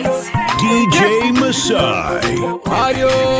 DJ Masai. Adios.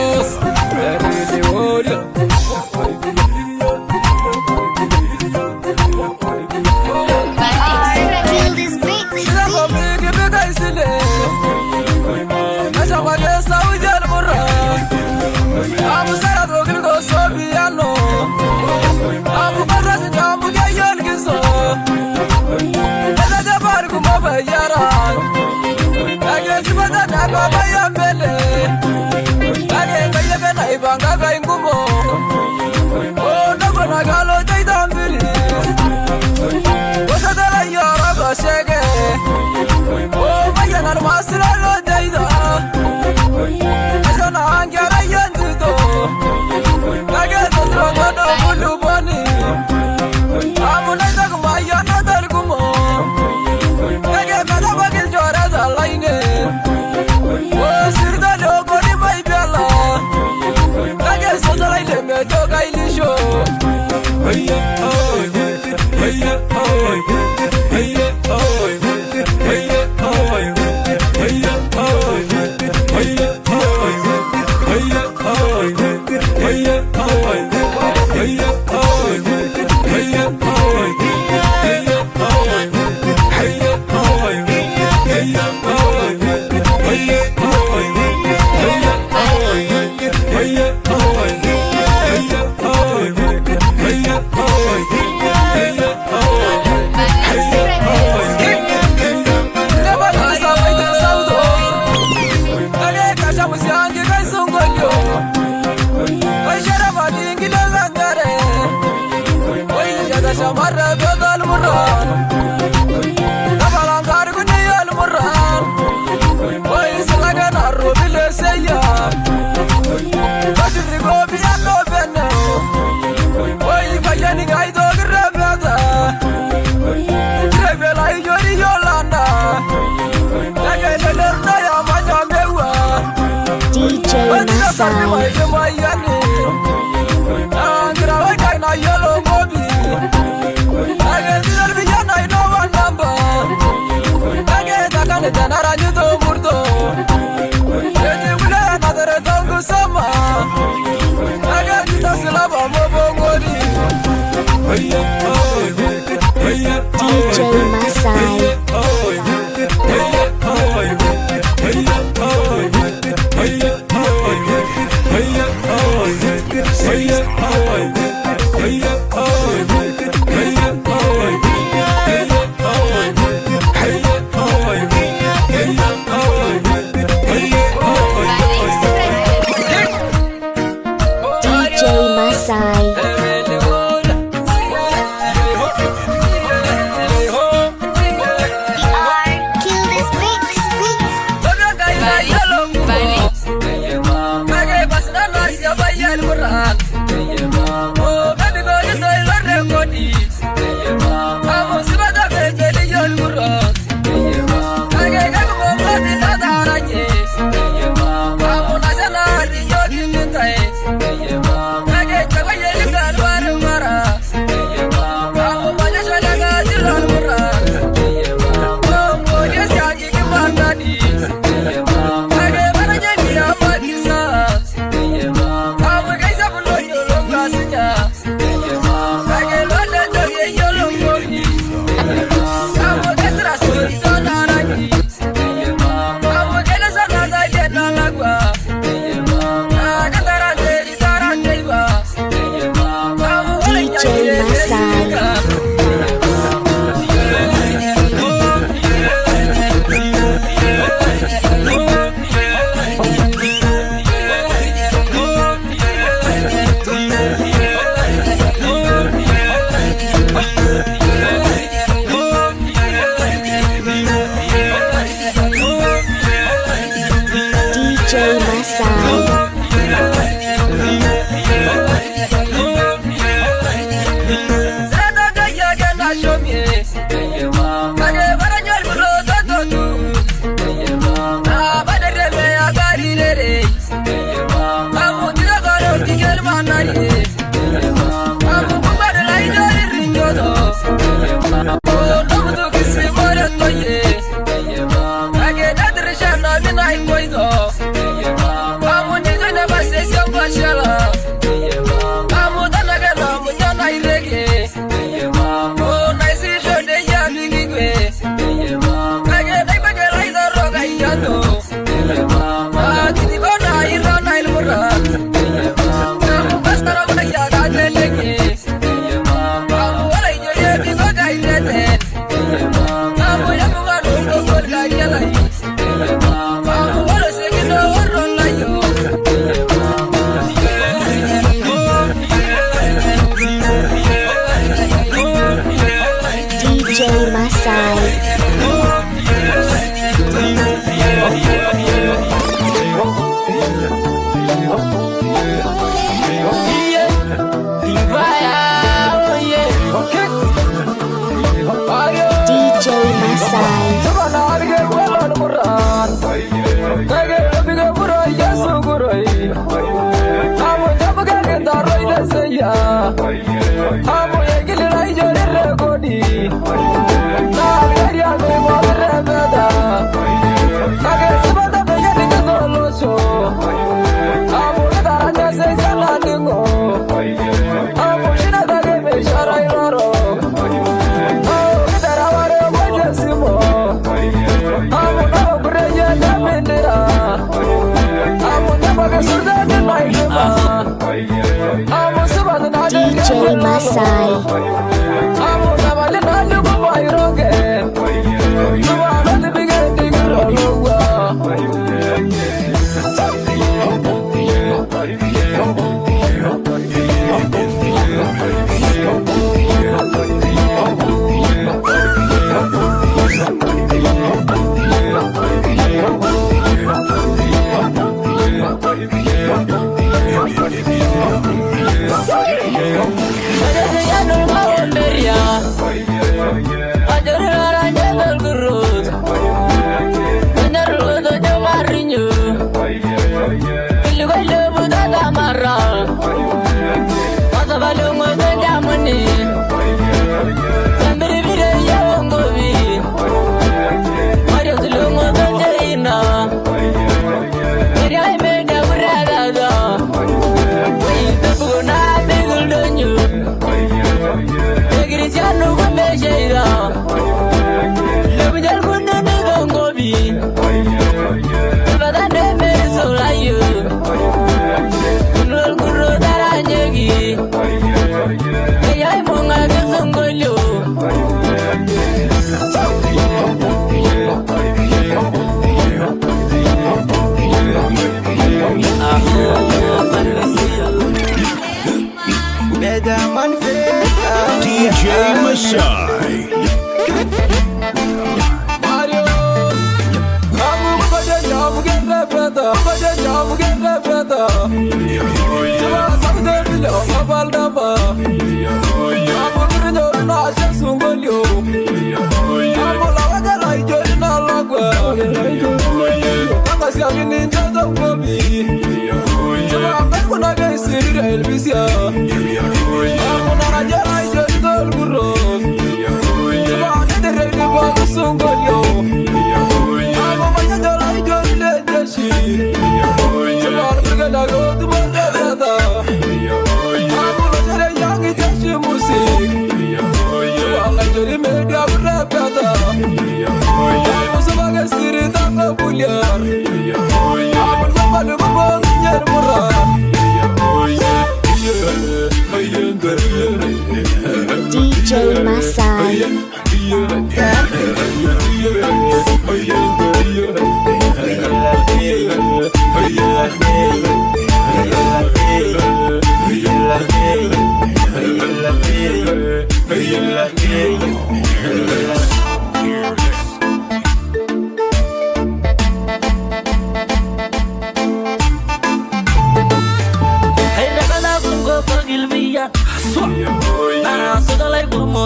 DJ Masai.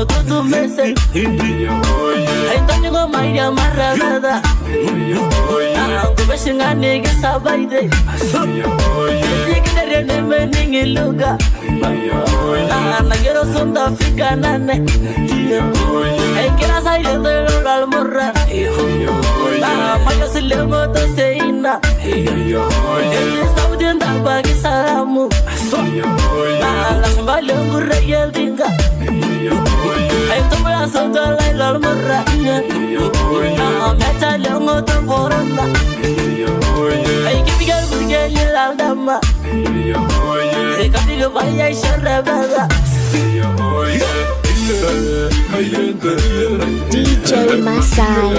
Tudo meses, então digo mais amarrada. Aku bersingah nega sabai deh. Jika dari neme ningi luga, nagero sunda Afrika nane. Kira saya terlalu almurra. Maya selemo tu seina. Saudi tak bagi salamu. Langsung balik kurayal tinggal. Itu berasal dari almurra. Meta lengo temporona. Ketika berjalan lama, ketika banyak syarabada. DJ Masai.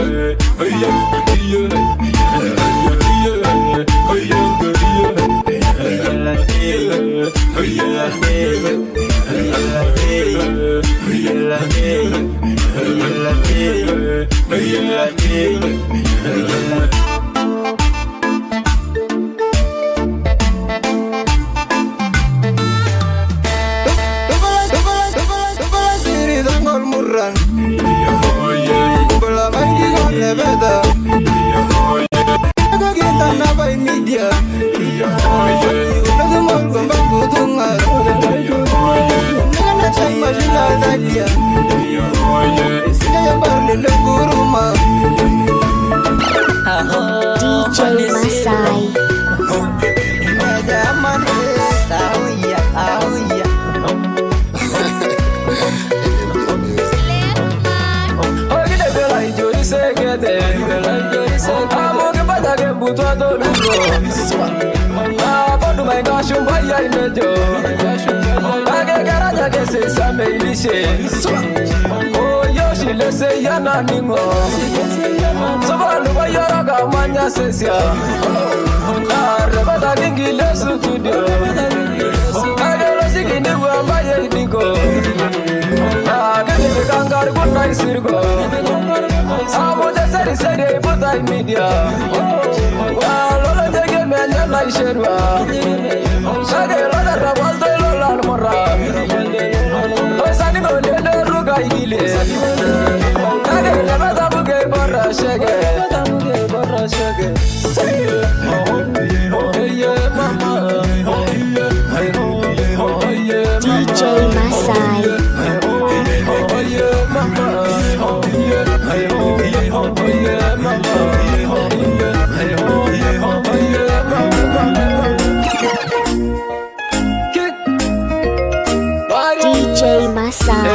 DJ Masai.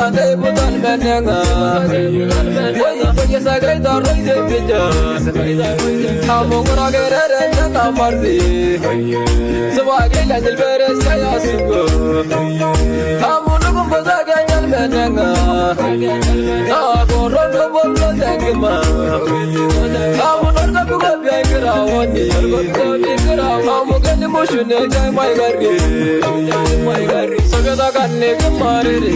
Ande butan menenga Oye sagai daroi de beja Amongora gerere nanga mardi Sabage lanjil bere saya sugo Amunu kumbaza ganyal menenga Agoro bolo dengma Amunor kabuga biangira wani Amugani mushune jai mai garge Sagada kanne kumarere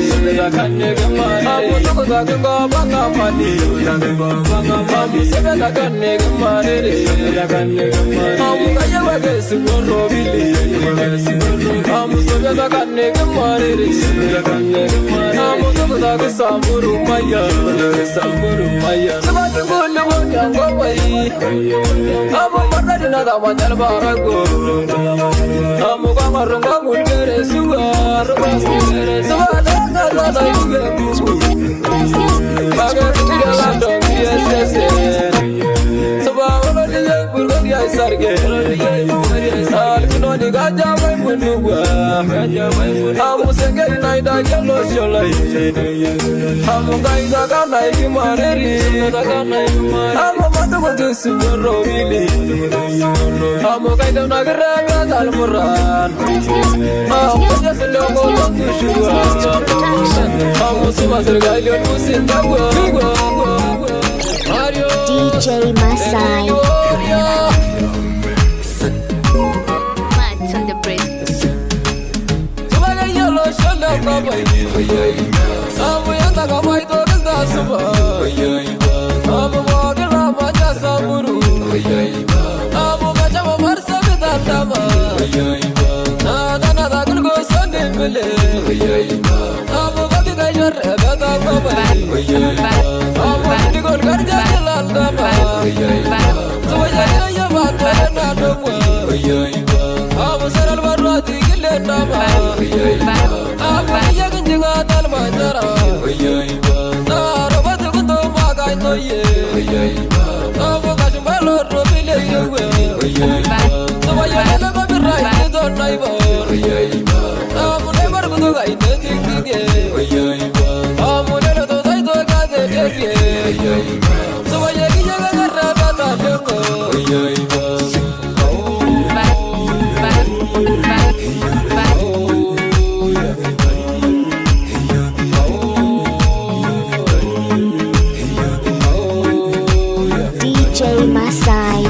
Amunu kuzakinga banga mani Sagada kanne kumarere Amugaya wage sigoro bili Amu sagada kanne kumarere Amunu kuzaki samburu maya Sabati gulu wanyango wai Amu margari nada wanjal barago Amu kamarunga ngulgere sugar Sabada nada yuge buku Bagar tiga landong yesese Sabawala diya burgo diya sarge Alkino di gaja mai munugwa Amu sengeri naida jalo sholai Amu gaida kana ikimareri Amu matuku tusigoro wili Amu gaida nagaranga dalmuran Amu jaselongo lontushua Amu sumasirgailio musindagwa DJ Masai. Mats on the break. Amu yanda kamai to gilda suba Amu magila maja saburu Amu kachama marsa bidandama Nada gulgo sandi bile Amu kati kajor beta kabai Amu digol garja jilandama Tuwaya ya batare na domwa Amu saral barwati gilendama Amu yagin jinga talmanjara Narobatu kunto magai toye Amu kachumbalo robile yewe Tuwaya lego birai nito naibor Amu naibar kunto gai netik tige Amu nelo to taito kate teke Tuwaya kijaga garra bata dengo DJ Masai.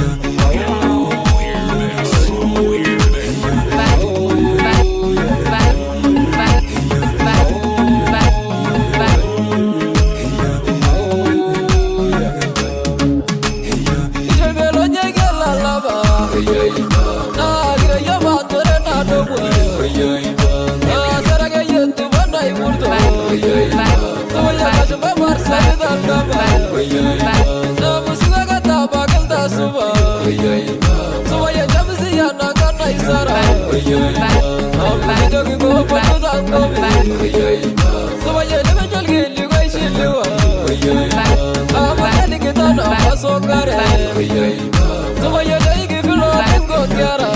Ijegelo nyegela lava Na gira yabatore na dobwe Sarage yentu bandai murto Tuwaya kachumba marsa bidandama Na musiga kata bakal da suba Tuwaya jamsi yana kana isara Amu jogi go patu dandobi Tuwaya lebe jolgi ligoi shiliwa Amu jali kitana masongare Tuwaya jaigi filo bingo tiara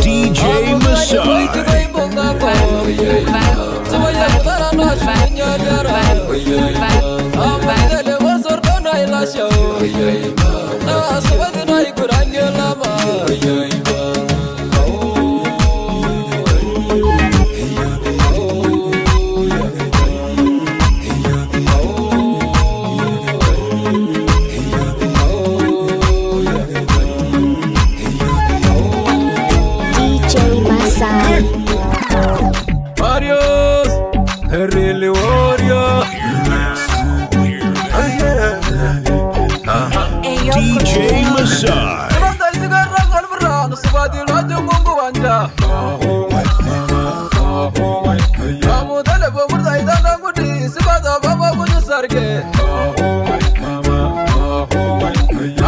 DJ Masai. Tuwaya mutara na shunya tiara Amu jale wasor dona ilasho Na sabadi na ikurangi lama DJ Masai. Adios, really warrior DJ Masai. Nanda isigarra kalbran subadi rajo mungu wanja Amu dale bomurda idana gudi subada baba kunyu sarge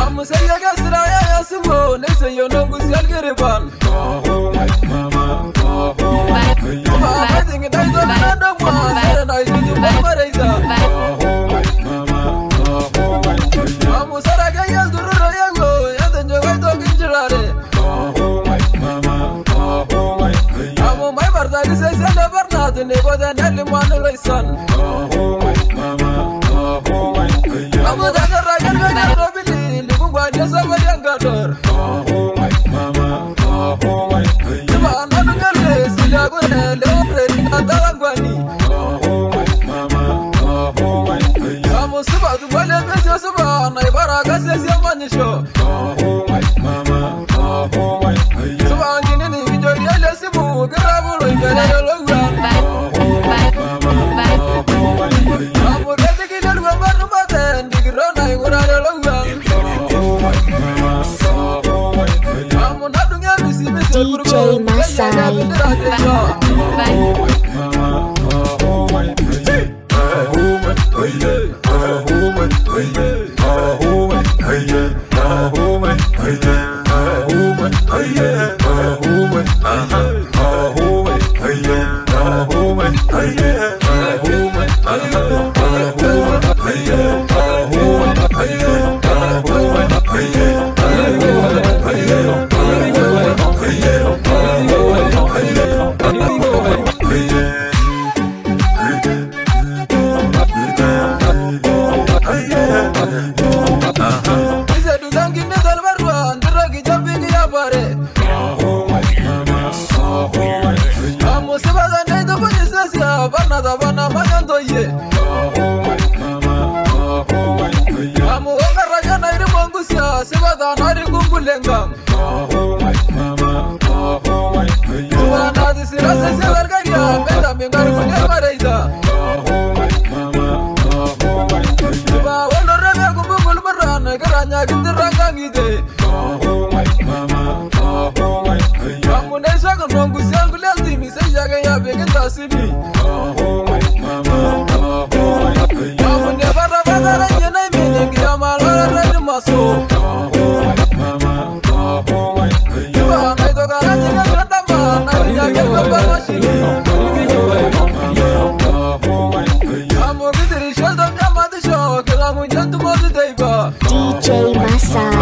Amu sayyaga siraya yasimo nese yonongu syalgiriban Baba dingi daizo nanda mwa serena isuju bamareiza Amu saraga yaldurura yango yadenjo gaito kinjirare Amu mai barda gise sende barna the neighbor than any man of my son. I'm a Robin, living by the summer younger daughter. I'm not a girl, still a good and already a Talangani. I'm about to buy a business of one, I bought a gas as your money show. So I'm getting in your yellow Sibu, gravel, and a long run. I'm getting in a rubber button, the ground I would have a long run. I'm not doing everything, DJ Masai. DJ Masai.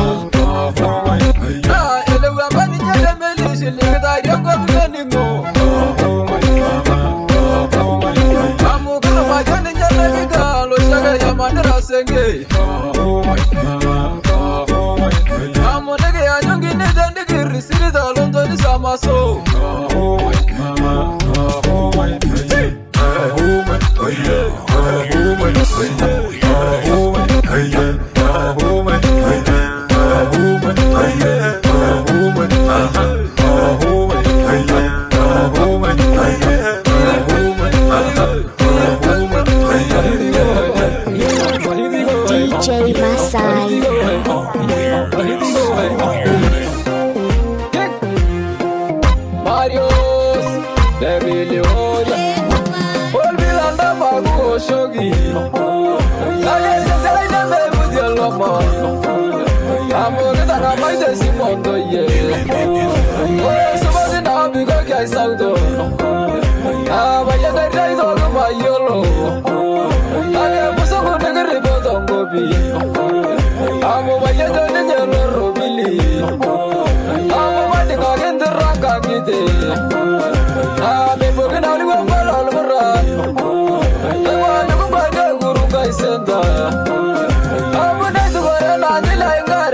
DJ Masai. Marios, Debiliola, Olvilanda Mago Shogi. I never with your lama. I'm more than I might see Mondo, yeah. Somebody now because I saw them. I'm a young guy on my yellow. I am so good to get about on Gobi. I'm a young in your Robili. I'm a wedding again the Raka Gide. I'm a broken out of Alvarado. I want to go by the Guru Guy Center. I'm a night to go and I like that.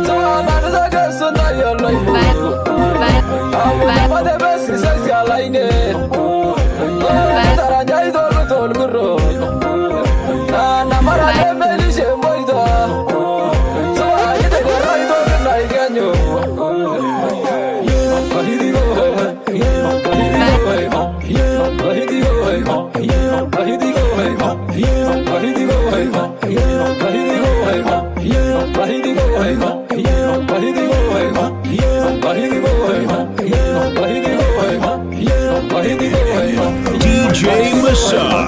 So I'm not as I guess on your life. I'm a the best is as I like it. I don't know the road. I'm a Melisha Moida. So I hit the right on like I knew. DJ Masai.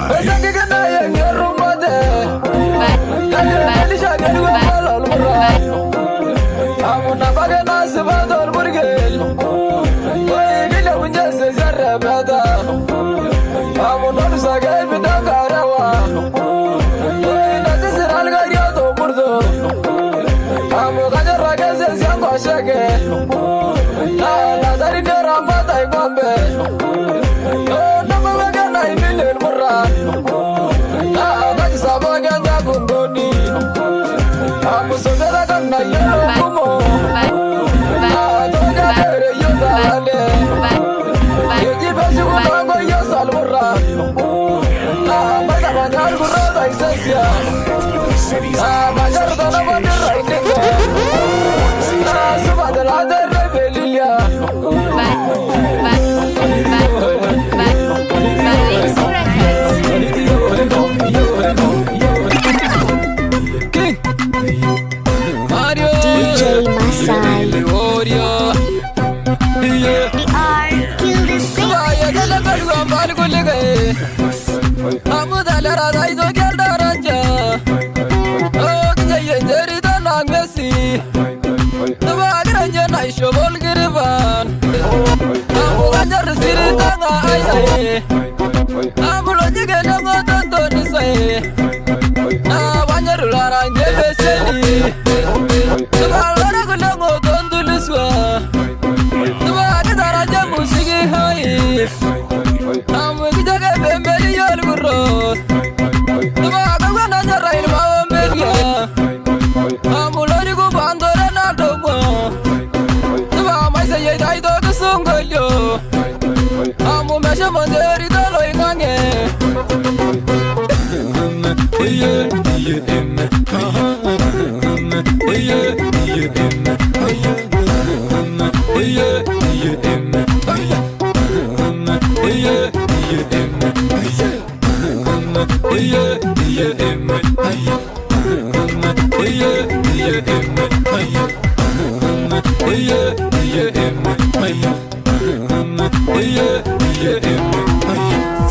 I'm Amu ganjar siri tanga ay ay. Amu lo jige dongo tonto ni say. Na banjar lara njebe seli. Tuba lara kulengo tonto liswa. Tuba kitara jamu sigi hai. Amu kijage bembeli yol gurros. Tuba kagwana njara ilma ombelia. Amu lori kubandore na domo. Tuba maise ye daido kusungolyo. Amu mesha manderi dalo ingange.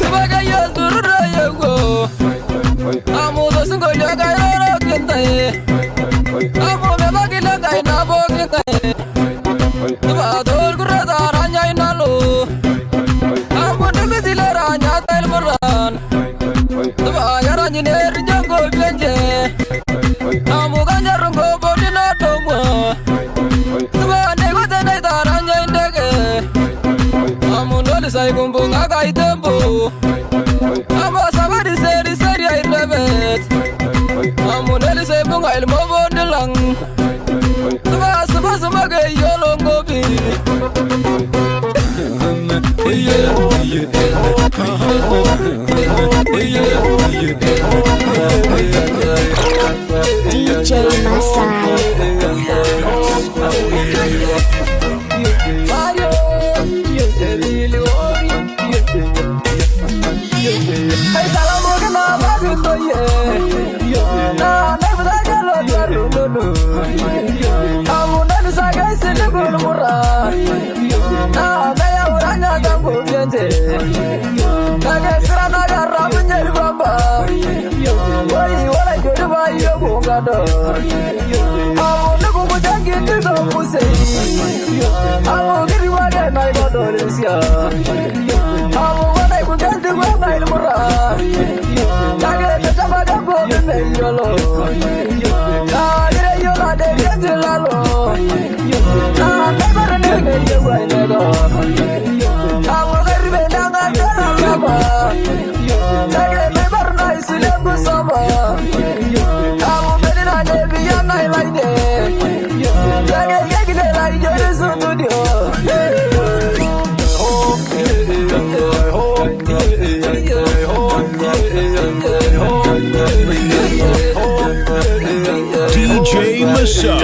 Sebagai yang turun raya go, amu dosen golya kaya orang kentai, amu memang gila kaya nabo kentai, tuba dor kurata ranya inalu, amu demi dilaranya tel meran, tuba yaranya neri janggo benje, amu ganjar runggo bodi nadomu, tuba nego tenai taranya indege. Amu noli say kumbung agai tempo. Amu sabadi seri ay rebet. Amu noli say bunga ilmo bondelang. Sama gay yolong gobi. DJ Masai. Hey salam kena bagindo ye. Na nebda jalo darulu. Amu nani sagai silikul murah. Na kaya uranya gambu bienje. Kage serana garra menjadi bamba. Woi wala jodoh bayi bungado. Amu nuku bujangi tido pusing. Amu kiri wade naik Indonesia. Amu wanai bujangi gua naik murah. Kage tetap ada gua bintang yolo. Kage yolo ada bienje lalu. Nah never nenge jauh nego. Amu kiri bendang ada apa? Kage never naik silang sama. Amu beri nade biar naik lagi. Kage gede lagi jadi studio. DJ Masai.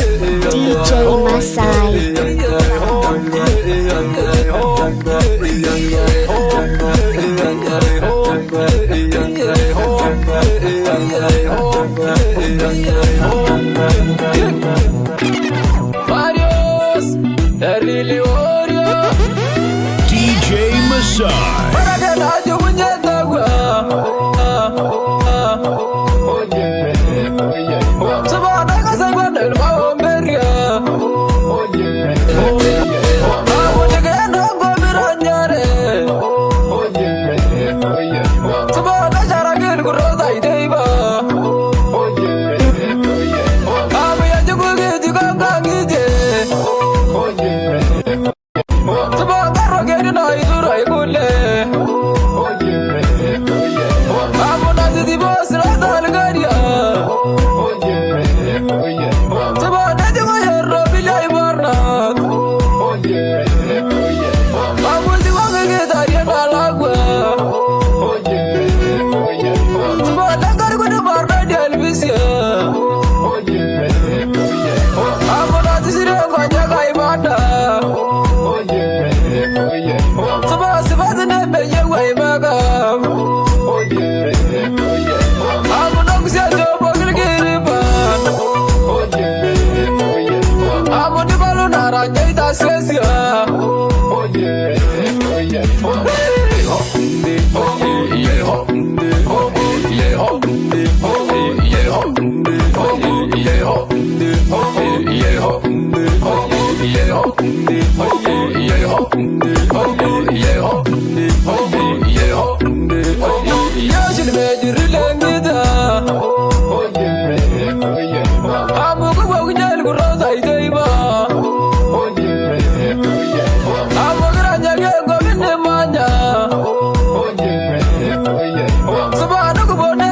DJ Masai. DJ Masai. I'm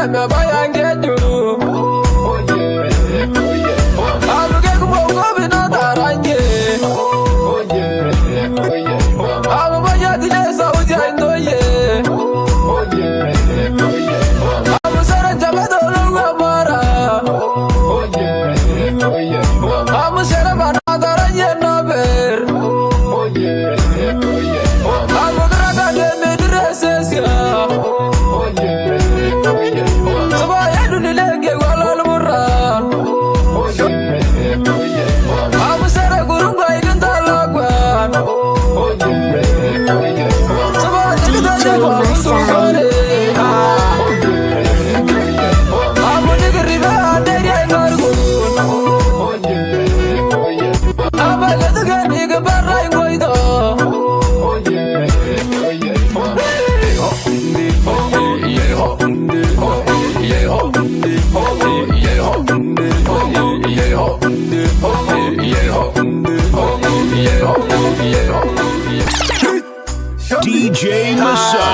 me bayangeju abuge kubo bina taranye abu bayadi je saudi indoye abu sara jabado lwa mara abu sara bana taranye naber abu graga de medresesia DJ Masai.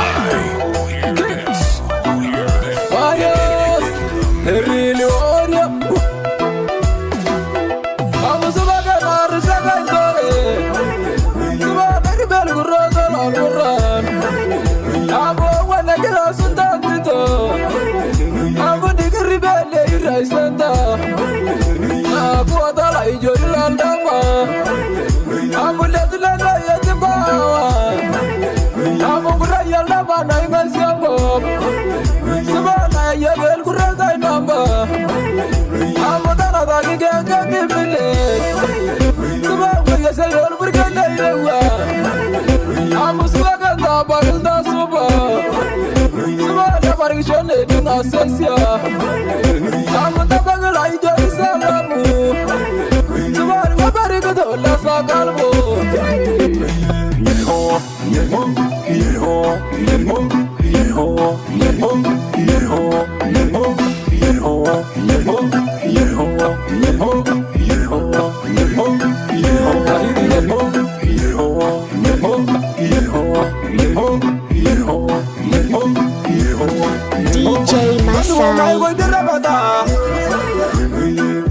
DJ Masai.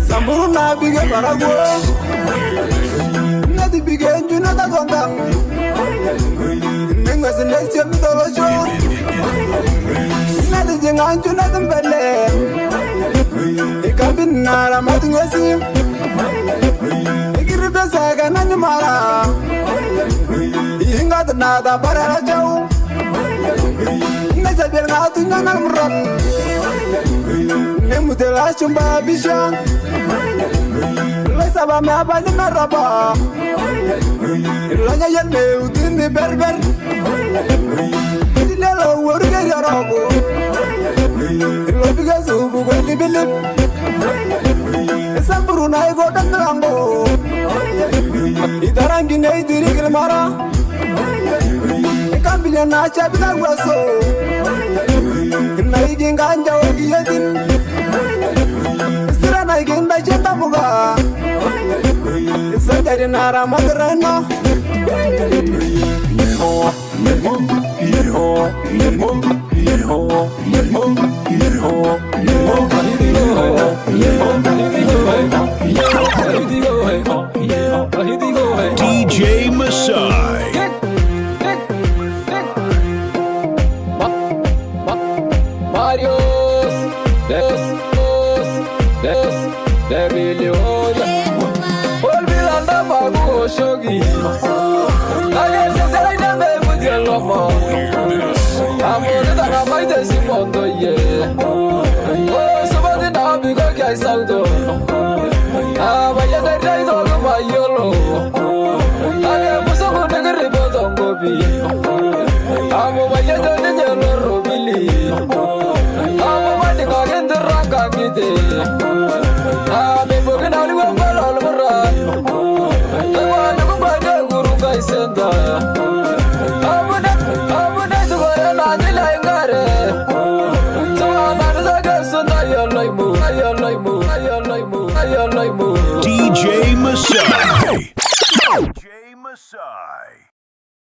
Samburuna bige barago Nadi bige njuna da gondang Nenga sinesi mitolojo Nadi jenga njuna tembele Ikambin nara matungesi Ikiribe saga nanyumara Ihinga nada barara jau Nesa biar ngatu nyangal muran Nemutela chumba bisha Lesa ba me abali maraba Lanya yenne utini berber Dilelo urge yarago Lobiga zubu gweli bilip Samburu na ego dangango Idarangi ne idirigil mara Kambinya na chabita waso Na iginga anja wagi yedim Sira na iginda jeta muga Sadari nara madrano DJ Masai. Shogi, I guess I never put your love. I'm more than I might have seen on the year. Oh, somebody now because I sound. Ah, but yet I died all of my yellow. I am so good to report on Gobi. I'm over yet on the yellow Billy. I'm winding again the rock I get it. I'm a broken out of all around. Senda Abuna to Varana Dilangare DJ Masai. DJ Masai.